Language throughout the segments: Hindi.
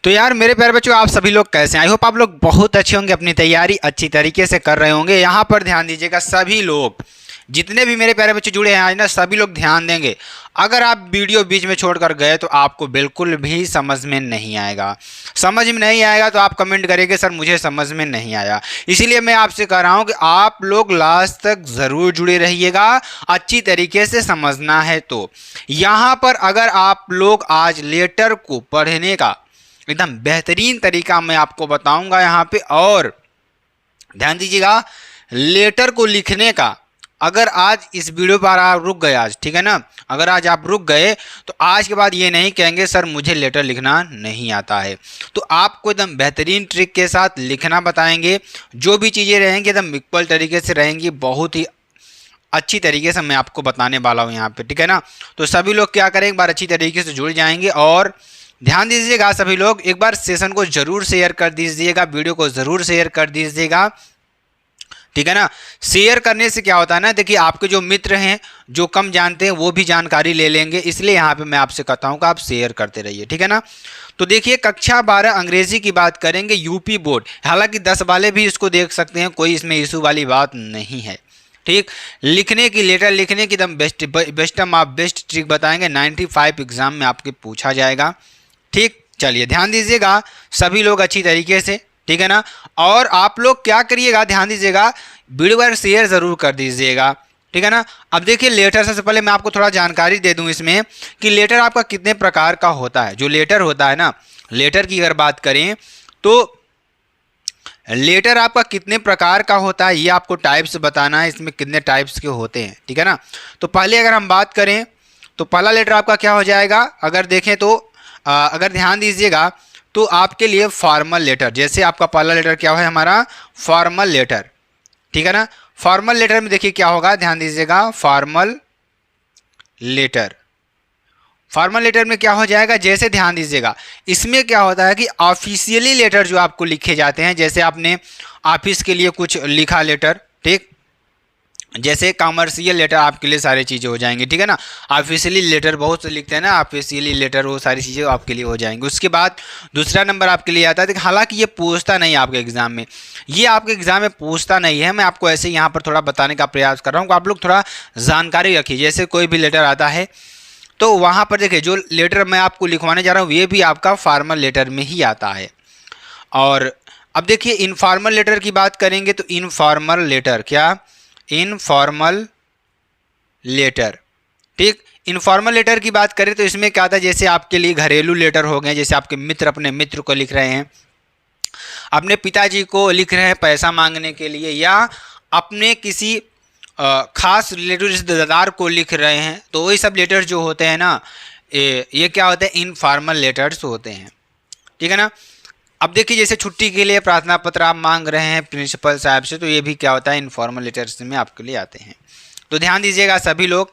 तो यार मेरे प्यारे बच्चों, आप सभी लोग कैसे हैं? आई होप आप लोग बहुत अच्छे होंगे, अपनी तैयारी अच्छी तरीके से कर रहे होंगे। यहाँ पर ध्यान दीजिएगा, सभी लोग जितने भी मेरे प्यारे बच्चे जुड़े हैं आज ना, सभी लोग ध्यान देंगे। अगर आप वीडियो बीच में छोड़कर गए तो आपको बिल्कुल भी समझ में नहीं आएगा। समझ में नहीं आएगा तो आप कमेंट करेंगे सर मुझे समझ में नहीं आया। इसीलिए मैं आपसे कह रहा हूँ कि आप लोग लास्ट तक ज़रूर जुड़े रहिएगा, अच्छी तरीके से समझना है। तो यहाँ पर अगर आप लोग आज लेटर को पढ़ने का एकदम बेहतरीन तरीका मैं आपको बताऊंगा यहाँ पे, और ध्यान दीजिएगा लेटर को लिखने का, अगर आज इस वीडियो पर आप रुक गए आज, ठीक है ना, अगर आज आप रुक गए तो आज के बाद ये नहीं कहेंगे सर मुझे लेटर लिखना नहीं आता है। तो आपको एकदम बेहतरीन ट्रिक के साथ लिखना बताएंगे। जो भी चीज़ें रहेंगी एकदम इक्वल तरीके से रहेंगी, बहुत ही अच्छी तरीके से मैं आपको बताने वाला हूँ यहाँ पे, ठीक है ना। तो सभी लोग क्या करें, एक बार अच्छी तरीके से जुड़ जाएंगे। और ध्यान दीजिएगा सभी लोग, एक बार सेशन को ज़रूर शेयर कर दीजिएगा, वीडियो को ज़रूर शेयर कर दीजिएगा, ठीक है ना। शेयर करने से क्या होता है ना, देखिए आपके जो मित्र हैं जो कम जानते हैं वो भी जानकारी ले लेंगे, इसलिए यहाँ पे मैं आपसे कहता हूँ कि आप शेयर करते रहिए, ठीक है ना। तो देखिए कक्षा 12 अंग्रेजी की बात करेंगे, यूपी बोर्ड। हालांकि 10 वाले भी इसको देख सकते हैं, कोई इसमें इशू वाली बात नहीं है, ठीक। लिखने की, लेटर लिखने की एकदम बेस्ट ट्रिक बताएंगे, 95 एग्जाम में आपके पूछा जाएगा, ठीक। चलिए ध्यान दीजिएगा सभी लोग अच्छी तरीके से, ठीक है ना। और आप लोग क्या करिएगा, ध्यान दीजिएगा वीडियो पर शेयर ज़रूर कर दीजिएगा, ठीक है ना। अब देखिए लेटर, सबसे पहले मैं आपको थोड़ा जानकारी दे दूं इसमें कि लेटर आपका कितने प्रकार का होता है। जो लेटर होता है ना, लेटर की अगर बात करें तो लेटर आपका कितने प्रकार का होता है ये आपको टाइप्स बताना है, इसमें कितने टाइप्स के होते हैं, ठीक है ना। तो पहले अगर हम बात करें तो पहला लेटर आपका क्या हो जाएगा, अगर देखें तो अगर ध्यान दीजिएगा तो आपके लिए फॉर्मल लेटर, जैसे आपका पहला लेटर क्या है हमारा फॉर्मल लेटर, ठीक है ना। फॉर्मल लेटर में देखिए क्या होगा, ध्यान दीजिएगा फॉर्मल लेटर। फॉर्मल लेटर में क्या हो जाएगा, जैसे ध्यान दीजिएगा इसमें क्या होता है कि ऑफिशियली लेटर जो आपको लिखे जाते हैं, जैसे आपने ऑफिस के लिए कुछ लिखा लेटर, ठीक, जैसे कमर्शियल लेटर आपके लिए सारी चीज़ें हो जाएंगी, ठीक है ना। ऑफिशियली लेटर बहुत से लिखते हैं ना, ऑफिशियली लेटर वो सारी चीज़ें आपके लिए हो जाएंगी। उसके बाद दूसरा नंबर आपके लिए आता है, हालांकि ये पूछता नहीं आपके एग्जाम में, ये आपके एग्जाम में पूछता नहीं है, मैं आपको ऐसे यहाँ पर थोड़ा बताने का प्रयास कर रहा हूँ कि आप लोग थोड़ा जानकारी रखिए। जैसे कोई भी लेटर आता है तो वहाँ पर देखिए जो लेटर मैं आपको लिखवाने जा रहा हूँ ये भी आपका फॉर्मल लेटर में ही आता है। और अब देखिए इनफॉर्मल लेटर की बात करेंगे तो इनफॉर्मल लेटर, क्या इनफॉर्मल लेटर, ठीक। इनफॉर्मल लेटर की बात करें तो इसमें क्या आता है, जैसे आपके लिए घरेलू लेटर हो गए, जैसे आपके मित्र अपने मित्र को लिख रहे हैं, अपने पिताजी को लिख रहे हैं पैसा मांगने के लिए, या अपने किसी खास रिलेटिव रिश्तेदार को लिख रहे हैं, तो वही सब लेटर जो होते हैं ना ये क्या होते हैं, इनफॉर्मल लेटर्स होते हैं, ठीक है ना। अब देखिए जैसे छुट्टी के लिए प्रार्थना पत्र आप मांग रहे हैं प्रिंसिपल साहब से, तो ये भी क्या होता है इनफॉर्मल लेटर्स में आपके लिए आते हैं। तो ध्यान दीजिएगा सभी लोग।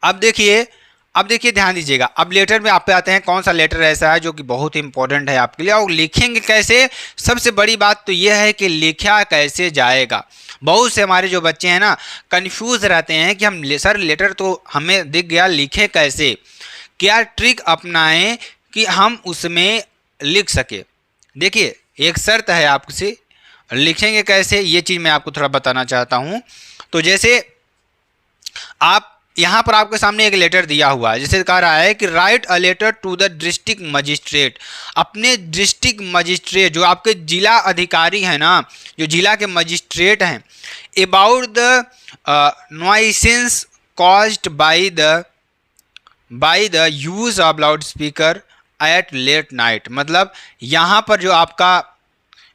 अब देखिए ध्यान दीजिएगा, अब लेटर में आप पे आते हैं कौन सा लेटर ऐसा है जो कि बहुत इंपॉर्टेंट है आपके लिए, और लिखेंगे कैसे। सबसे बड़ी बात तो यह है कि लिखा कैसे जाएगा। बहुत से हमारे जो बच्चे हैं ना कंफ्यूज रहते हैं कि हम सर लेटर तो हमें दिख गया, लिखें कैसे, क्या ट्रिक अपनाएं कि हम उसमें लिख सके। देखिए एक शर्त है आपसे, लिखेंगे कैसे ये चीज़ मैं आपको थोड़ा बताना चाहता हूँ। तो जैसे आप यहाँ पर आपके सामने एक लेटर दिया हुआ है, जैसे कह रहा है कि write a letter to the district magistrate. अपने डिस्ट्रिक्ट मजिस्ट्रेट जो आपके जिला अधिकारी हैं ना, जो जिला के मजिस्ट्रेट हैं, about the nuisance caused by the use of loud speaker at late night. मतलब यहाँ पर जो आपका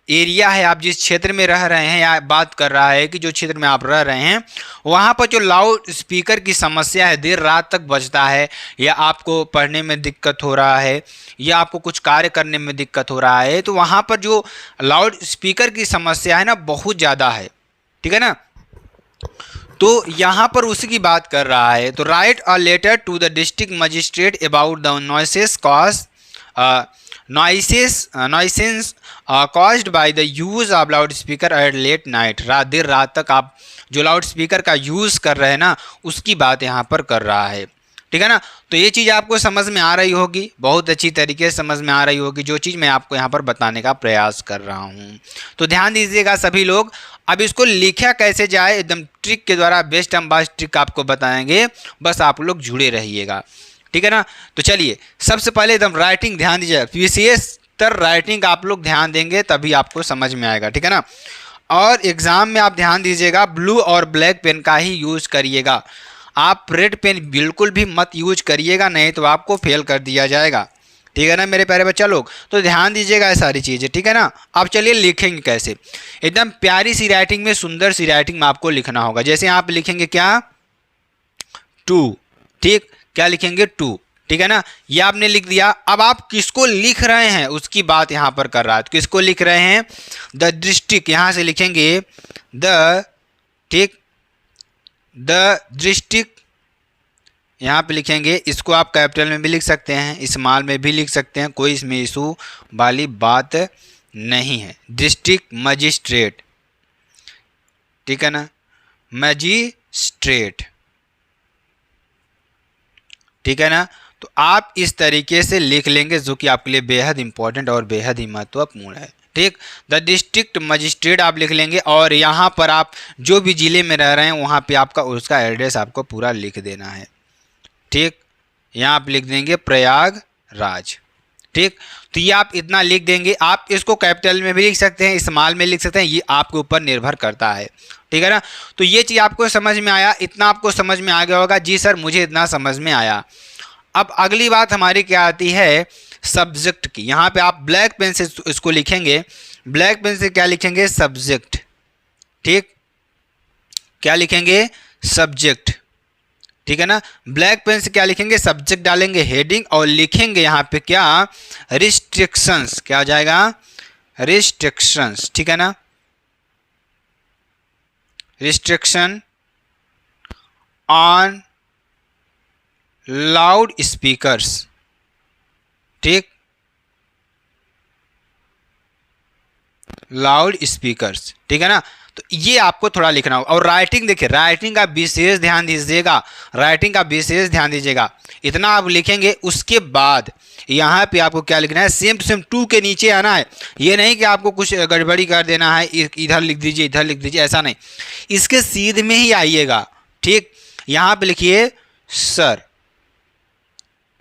एरिया है, आप जिस क्षेत्र में रह रहे हैं, या बात कर रहा है कि जो क्षेत्र में आप रह रहे हैं वहाँ पर जो लाउड स्पीकर की समस्या है, देर रात तक बजता है, या आपको पढ़ने में दिक्कत हो रहा है, या आपको कुछ कार्य करने में दिक्कत हो रहा है, तो वहाँ पर जो लाउड स्पीकर की समस्या है ना बहुत ज़्यादा है, ठीक है ना। तो यहाँ पर उसी की बात कर रहा है। तो write a letter to the district magistrate about the noises caused by the use of loud speaker at late night. देर रात तक आप जो लाउड स्पीकर का यूज़ कर रहे हैं ना उसकी बात यहाँ पर कर रहा है, ठीक है ना। तो ये चीज़ आपको समझ में आ रही होगी, बहुत अच्छी तरीके से समझ में आ रही होगी जो चीज़ मैं आपको यहाँ पर बताने का प्रयास कर रहा हूँ। तो ध्यान दीजिएगा सभी लोग। अब इसको लिखा कैसे जाए, एकदम ट्रिक के द्वारा बेस्ट हम बेस्ट ट्रिक आपको बताएंगे, बस आप लोग जुड़े रहिएगा, ठीक है ना। तो चलिए सबसे पहले एकदम राइटिंग ध्यान दीजिए, विशेषतर राइटिंग आप लोग ध्यान देंगे तभी आपको समझ में आएगा, ठीक है ना। और एग्ज़ाम में आप ध्यान दीजिएगा ब्लू और ब्लैक पेन का ही यूज़ करिएगा, आप रेड पेन बिल्कुल भी मत यूज करिएगा, नहीं तो आपको फेल कर दिया जाएगा, ठीक है ना मेरे प्यारे बच्चा लोग। तो ध्यान दीजिएगा ये सारी चीज़ें, ठीक है ना। अब चलिए लिखेंगे कैसे, एकदम प्यारी सी राइटिंग में, सुंदर सी राइटिंग में आपको लिखना होगा। जैसे यहाँ पे लिखेंगे क्या, टू, ठीक, क्या लिखेंगे, टू, ठीक है ना। ये आपने लिख दिया। अब आप किसको लिख रहे हैं उसकी बात यहाँ पर कर रहा है, तो किसको लिख रहे हैं, द डिस्ट्रिक्ट, यहाँ से लिखेंगे द, ठीक, द डिस्ट्रिक्ट, यहाँ पे लिखेंगे, इसको आप कैपिटल में भी लिख सकते हैं, स्मॉल में भी लिख सकते हैं, कोई इसमें इशू वाली बात नहीं है। डिस्ट्रिक्ट मजिस्ट्रेट, ठीक है ना, मजिस्ट्रेट, ठीक है ना। तो आप इस तरीके से लिख लेंगे जो कि आपके लिए बेहद इंपॉर्टेंट और बेहद ही महत्वपूर्ण है, ठीक। द डिस्ट्रिक्ट मजिस्ट्रेट आप लिख लेंगे और यहाँ पर आप जो भी ज़िले में रह रहे हैं वहाँ पे आपका उसका एड्रेस आपको पूरा लिख देना है, ठीक। यहाँ आप लिख देंगे प्रयागराज, ठीक। तो ये आप इतना लिख देंगे। आप इसको कैपिटल में भी लिख सकते हैं, स्मॉल में लिख सकते हैं, ये आपके ऊपर निर्भर करता है, ठीक है ना। तो ये चीज़ आपको समझ में आया, इतना आपको समझ में आ गया होगा, जी सर मुझे इतना समझ में आया। अब अगली बात हमारी क्या आती है, सब्जेक्ट की। यहाँ पे आप ब्लैक पेन से इसको लिखेंगे, ब्लैक पेन से क्या लिखेंगे, सब्जेक्ट, ठीक, क्या लिखेंगे, सब्जेक्ट, ठीक है ना। ब्लैक पेन से क्या लिखेंगे, सब्जेक्ट डालेंगे, हेडिंग, और लिखेंगे यहाँ पे क्या, रिस्ट्रिक्शंस, क्या आ जाएगा, रिस्ट्रिक्शंस, ठीक है ना, रिस्ट्रिक्शन ऑन लाउड स्पीकर्स, ठीक, लाउड स्पीकर्स, ठीक है ना। तो ये आपको थोड़ा लिखना होगा। और राइटिंग देखिए, राइटिंग का विशेष ध्यान दीजिएगा, राइटिंग का विशेष ध्यान दीजिएगा। इतना आप लिखेंगे, उसके बाद यहाँ पे आपको क्या लिखना है, सेम टू सेम टू के नीचे आना है। ये नहीं कि आपको कुछ गड़बड़ी कर देना है, इधर लिख दीजिए इधर लिख दीजिए, ऐसा नहीं, इसके सीध में ही आइएगा, ठीक। यहाँ पे लिखिए सर,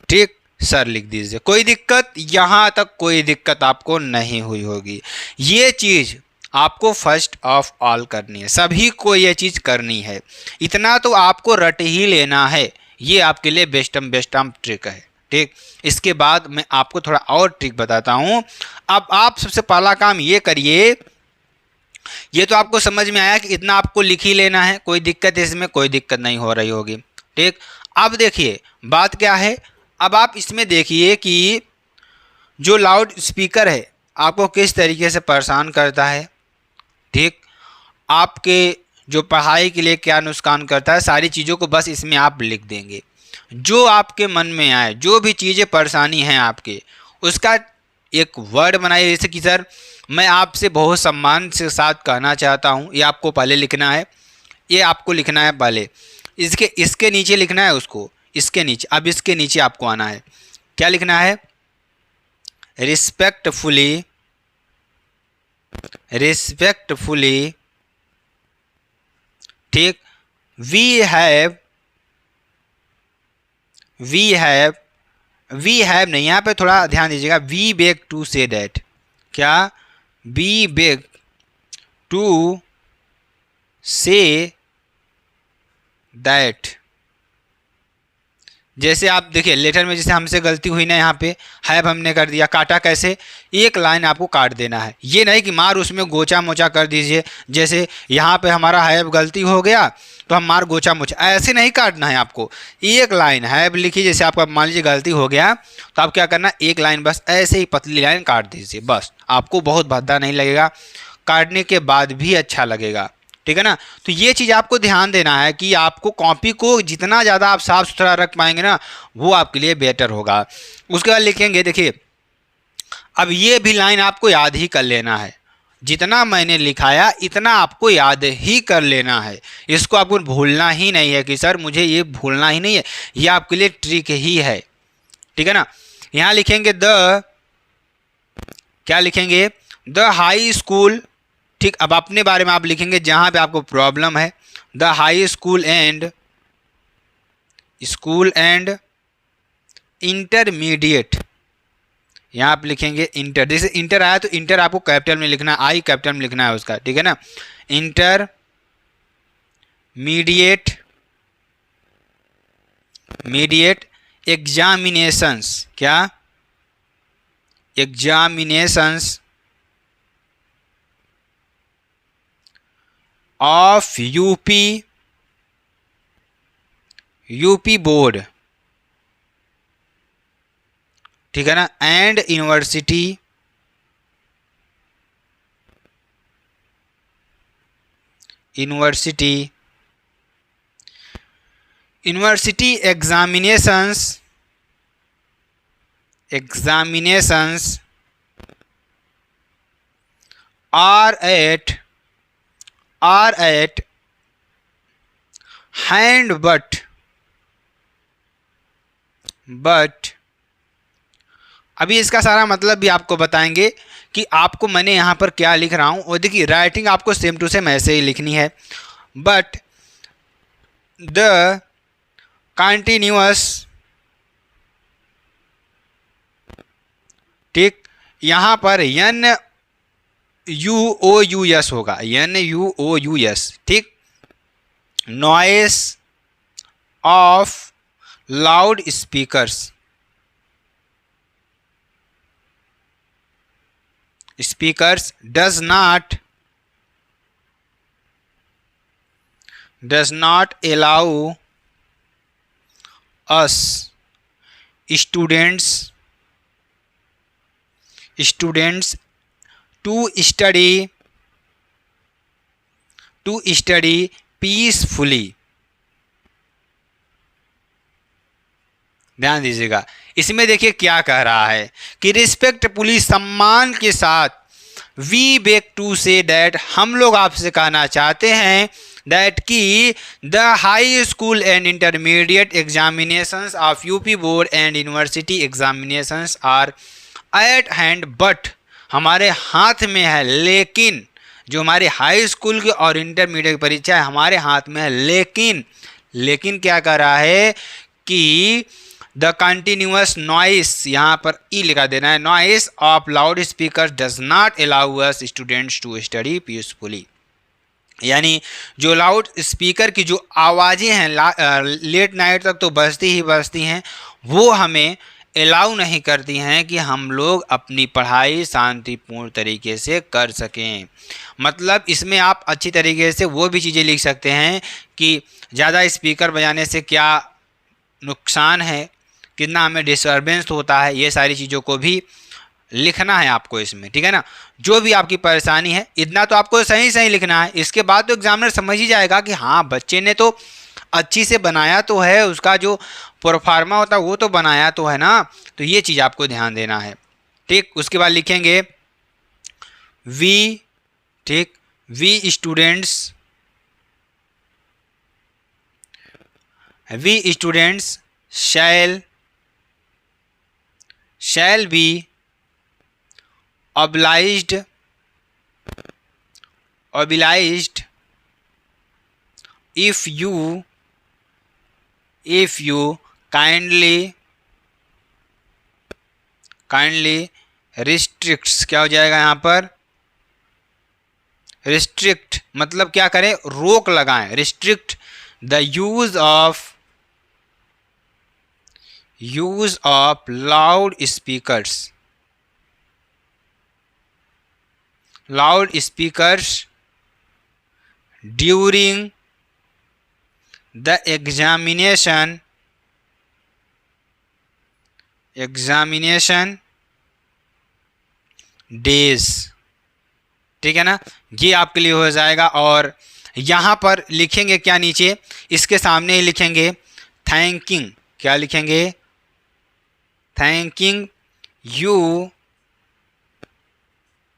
ठीक, सर लिख दीजिए, कोई दिक्कत, यहाँ तक कोई दिक्कत आपको नहीं हुई होगी। ये चीज़ आपको फर्स्ट ऑफ ऑल करनी है, सभी को ये चीज़ करनी है, इतना तो आपको रट ही लेना है। ये आपके लिए बेस्टम ट्रिक है, ठीक। इसके बाद मैं आपको थोड़ा और ट्रिक बताता हूँ। अब आप सबसे पहला काम ये करिए, ये तो आपको समझ में आया कि इतना आपको लिख ही लेना है, कोई दिक्कत इसमें कोई दिक्कत नहीं हो रही होगी, ठीक। अब देखिए बात क्या है, अब आप इसमें देखिए कि जो लाउड स्पीकर है आपको किस तरीके से परेशान करता है, ठीक। आपके जो पढ़ाई के लिए क्या नुकसान करता है, सारी चीज़ों को बस इसमें आप लिख देंगे। जो आपके मन में आए, जो भी चीज़ें परेशानी हैं आपके, उसका एक वर्ड बनाइए। जैसे कि सर मैं आपसे बहुत सम्मान के साथ कहना चाहता हूँ, ये आपको पहले लिखना है, ये आपको लिखना है पहले, इसके नीचे लिखना है उसको, इसके नीचे। अब इसके नीचे आपको आना है, क्या लिखना है, रिस्पेक्टफुली, रिस्पेक्टफुली, ठीक, वी हैव नहीं, यहाँ पे थोड़ा ध्यान दीजिएगा, we beg to say that, क्या, we beg to say that. जैसे आप देखिए लेटर में जैसे हमसे गलती हुई ना, यहाँ पे हैव हमने कर दिया, काटा कैसे, एक लाइन आपको काट देना है। ये नहीं कि मार उसमें गोचा मोचा कर दीजिए, जैसे यहाँ पे हमारा हैव गलती हो गया तो हम मार गोचा मोचा, ऐसे नहीं काटना है आपको। एक लाइन हैव लिखी, जैसे आपका मान लीजिए गलती हो गया तो आप क्या करना, एक लाइन बस ऐसे ही पतली लाइन काट दीजिए, बस आपको बहुत भद्दा नहीं लगेगा, काटने के बाद भी अच्छा लगेगा, ठीक है ना। तो ये चीज़ आपको ध्यान देना है कि आपको कॉपी को जितना ज़्यादा आप साफ सुथरा रख पाएंगे ना, वो आपके लिए बेटर होगा। उसके बाद लिखेंगे, देखिए अब ये भी लाइन आपको याद ही कर लेना है, जितना मैंने लिखाया इतना आपको याद ही कर लेना है, इसको आपको भूलना ही नहीं है कि सर मुझे ये भूलना ही नहीं है, ये आपके लिए ट्रिक ही है, ठीक है ना। यहाँ लिखेंगे द, क्या लिखेंगे, द हाई स्कूल, ठीक। अब अपने बारे में आप लिखेंगे जहाँ पे आपको प्रॉब्लम है, the high school and intermediate, यहाँ आप लिखेंगे इंटर, जैसे इंटर आया तो इंटर आपको कैपिटल में लिखना है, आई कैपिटल में लिखना है उसका, ठीक है ना। मीडिएट एग्जामिनेशंस, क्या, एग्जामिनेशंस ऑफ यूपी बोर्ड, ठीक है ना, and university examinations are at hand but अभी इसका सारा मतलब भी आपको बताएंगे कि आपको मैंने यहाँ पर क्या लिख रहा हूँ, और देखिए राइटिंग आपको सेम टू सेम ऐसे ही लिखनी है। बट द कंटिन्यूअस, ठीक, यहाँ पर NUOUS होगा, NUOUS, ठीक। Noise of loud speakers does not allow us students to study peacefully। ध्यान दीजिएगा, इसमें देखिए क्या कह रहा है कि रिस्पेक्ट पुलिस, सम्मान के साथ, we beg to say that, हम लोग आपसे कहना चाहते हैं दैट कि the high school and intermediate examinations of UP board and university examinations are at hand, but हमारे हाथ में है, लेकिन जो हमारे हाई स्कूल की और इंटरमीडिएट की परीक्षा है हमारे हाथ में है, लेकिन क्या कर रहा है कि द कंटिन्यूअस नॉइस, यहाँ पर ई लिखा देना है, noise of loud speaker does not allow us students to study peacefully, यानी जो लाउड स्पीकर की जो आवाज़ें हैं लेट नाइट तक तो बजती हैं, वो हमें अलाउ नहीं करती हैं कि हम लोग अपनी पढ़ाई शांतिपूर्ण तरीके से कर सकें। मतलब इसमें आप अच्छी तरीके से वो भी चीज़ें लिख सकते हैं कि ज़्यादा स्पीकर बजाने से क्या नुकसान है, कितना हमें डिस्टर्बेंस होता है, ये सारी चीज़ों को भी लिखना है आपको इसमें, ठीक है ना। जो भी आपकी परेशानी है इतना तो आपको सही लिखना है, इसके बाद तो एग्जामिनर समझ ही जाएगा कि हाँ बच्चे ने तो अच्छी से बनाया तो है, उसका जो प्रोफार्मा होता है वो तो बनाया तो है ना, तो ये चीज़ आपको ध्यान देना है, ठीक। उसके बाद लिखेंगे वी, ठीक, we students shall be obliged if you kindly restricts, क्या हो जाएगा यहाँ पर, रिस्ट्रिक्ट मतलब क्या करें, रोक लगाएं, restrict the use of loud speakers during the examination days, ठीक है ना। ये आपके लिए हो जाएगा। और यहाँ पर लिखेंगे क्या, नीचे इसके सामने ही लिखेंगे थैंकिंग, क्या लिखेंगे, thanking you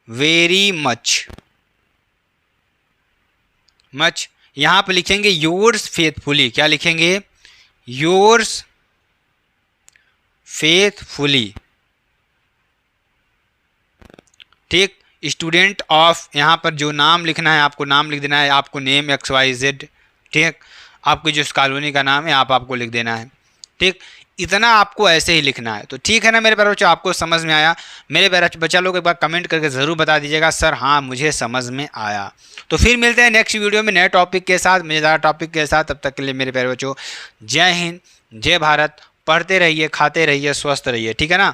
very much. Much यहां पर लिखेंगे योर्स फेथफुली। क्या लिखेंगे? Yours faithfully. ठीक, स्टूडेंट ऑफ, यहाँ पर जो नाम लिखना है आपको नाम लिख देना है, आपको नेम XYZ। ठीक, आपकी जो कॉलोनी का नाम है आपको लिख देना है। ठीक, इतना आपको ऐसे ही लिखना है। तो ठीक है ना मेरे प्यारे बच्चों, आपको समझ में आया? मेरे प्यारे बच्चा लोग एक बार कमेंट करके ज़रूर बता दीजिएगा सर हाँ मुझे समझ में आया। तो फिर मिलते हैं नेक्स्ट वीडियो में नए टॉपिक के साथ, मज़ेदार टॉपिक के साथ। तब तक के लिए मेरे प्यारे बच्चों, जय हिंद, जय भारत। पढ़ते रहिए, खाते रहिए, स्वस्थ रहिए। ठीक है ना।